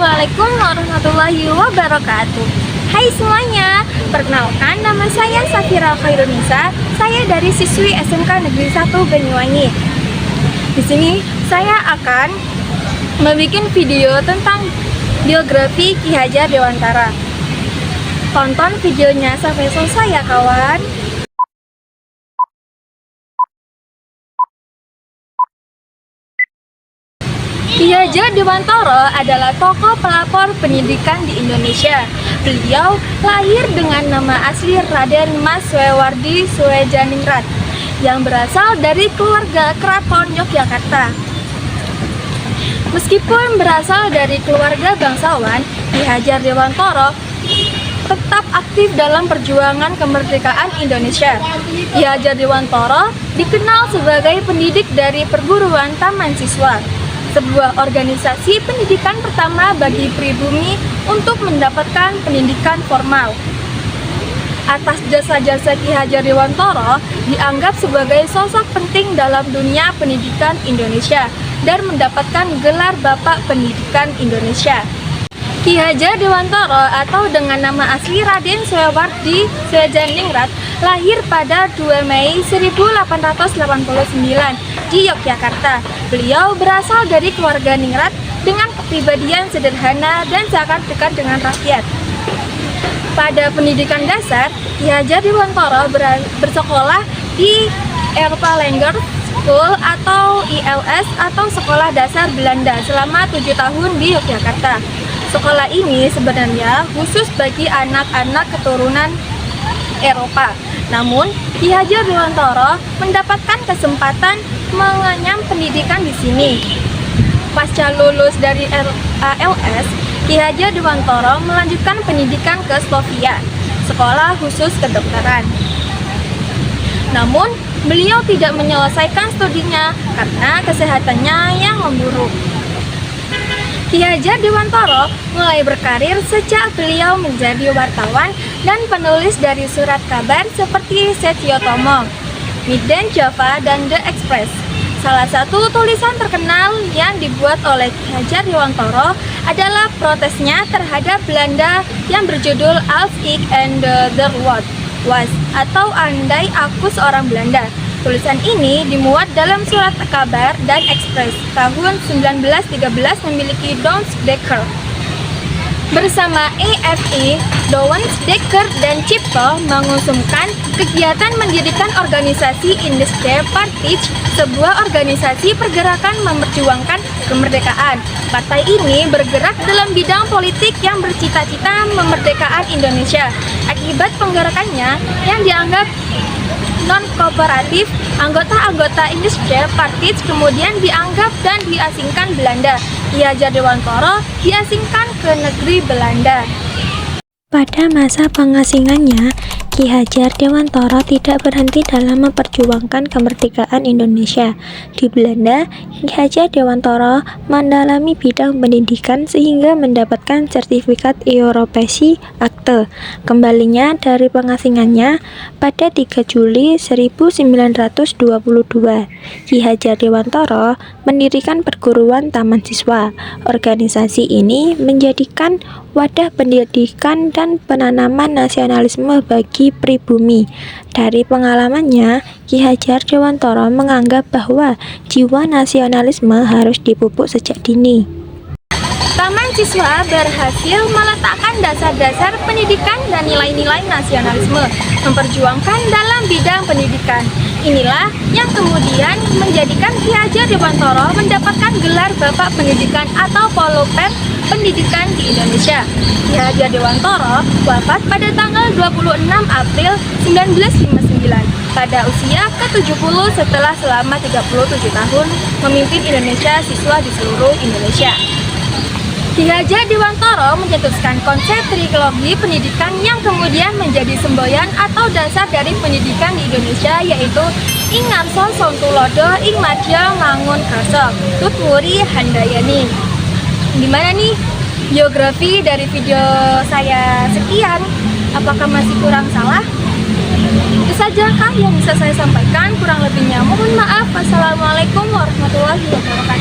Assalamualaikum warahmatullahi wabarakatuh. Hai semuanya, perkenalkan nama saya Safira Khairunisa. Saya dari siswi SMK Negeri 1 Banyuwangi. Di sini saya akan membuat video tentang biografi Ki Hajar Dewantara. Tonton videonya sampai selesai ya kawan. Ki Hajar Dewantara adalah tokoh pelopor pendidikan di Indonesia. Beliau lahir dengan nama asli Raden Mas Suewardi Suejaningrat yang berasal dari keluarga keraton Yogyakarta. Meskipun berasal dari keluarga bangsawan, Ki Hajar Dewantara tetap aktif dalam perjuangan kemerdekaan Indonesia. Ki Hajar Dewantara dikenal sebagai pendidik dari perguruan Taman Siswa, sebuah organisasi pendidikan pertama bagi pribumi untuk mendapatkan pendidikan formal. Atas jasa-jasa Ki Hajar Dewantara dianggap sebagai sosok penting dalam dunia pendidikan Indonesia dan mendapatkan gelar Bapak Pendidikan Indonesia. Ki Hajar Dewantara atau dengan nama asli Raden Suewardi Suejaningrat lahir pada 2 Mei 1889 di Yogyakarta. Beliau berasal dari keluarga ningrat dengan kepribadian sederhana dan sangat dekat dengan rakyat. Pada pendidikan dasar, Ki Hajar Dewantara bersekolah di Erpalanger School atau ILS atau Sekolah Dasar Belanda selama 7 tahun di Yogyakarta. Sekolah ini sebenarnya khusus bagi anak-anak keturunan Eropa. Namun, Ki Hajar Dewantara mendapatkan kesempatan mengenyam pendidikan di sini. Pasca lulus dari ALS, Ki Hajar Dewantara melanjutkan pendidikan ke Sofia, sekolah khusus kedokteran. Namun, beliau tidak menyelesaikan studinya karena kesehatannya yang memburuk. Ki Hajar Dewantara mulai berkarir sejak beliau menjadi wartawan dan penulis dari surat kabar seperti Setyo Tomo, Midden Java, dan The Express. Salah satu tulisan terkenal yang dibuat oleh Ki Hajar Dewantara adalah protesnya terhadap Belanda yang berjudul Als ik en der Wat was atau Andai Aku Seorang Belanda. Tulisan ini dimuat dalam surat kabar dan Express tahun 1913 memiliki Donsdekker. Bersama EFE, Donsdekker dan Cipto mengusungkan kegiatan mendirikan organisasi Indische Partij, sebuah organisasi pergerakan memperjuangkan kemerdekaan. Partai ini bergerak dalam bidang politik yang bercita-cita memerdekakan Indonesia. Akibat penggerakannya yang dianggap non-kooperatif, anggota-anggota Indische Partij kemudian dianggap dan diasingkan Belanda. Ki Hajar Dewantara diasingkan ke negeri Belanda. Pada masa pengasingannya, Ki Hajar Dewantara tidak berhenti dalam memperjuangkan kemerdekaan Indonesia. Di Belanda, Ki Hajar Dewantara mendalami bidang pendidikan sehingga mendapatkan sertifikat Europesi Akte. Kembalinya dari pengasingannya pada 3 Juli 1922, Ki Hajar Dewantara mendirikan perguruan Taman Siswa. Organisasi ini menjadikan wadah pendidikan dan penanaman nasionalisme bagi pribumi. Dari pengalamannya, Ki Hajar Dewantara menganggap bahwa jiwa nasionalisme harus dipupuk sejak dini. Taman Siswa berhasil meletakkan dasar-dasar pendidikan dan nilai-nilai nasionalisme, memperjuangkan dalam bidang pendidikan. Inilah yang kemudian menjadikan Ki Hajar Dewantara mendapatkan gelar Bapak Pendidikan atau Polopet Pendidikan di Indonesia. Ki Hajar Dewantara wafat pada tanggal 26 April 1959 pada usia ke-70 setelah selama 37 tahun memimpin Indonesia siswa di seluruh Indonesia. Ki Hajar Dewantara mencetuskan konsep trilogi pendidikan yang kemudian menjadi semboyan atau dasar dari pendidikan di Indonesia, yaitu Ing Ngarso Sontulodo Ing Madya Mangun Karso Tut Muri Handayani. Gimana nih biografi dari video saya sekian? Apakah masih kurang salah? Itu saja yang bisa saya sampaikan. Kurang lebihnya mohon maaf. Wassalamualaikum warahmatullahi wabarakatuh.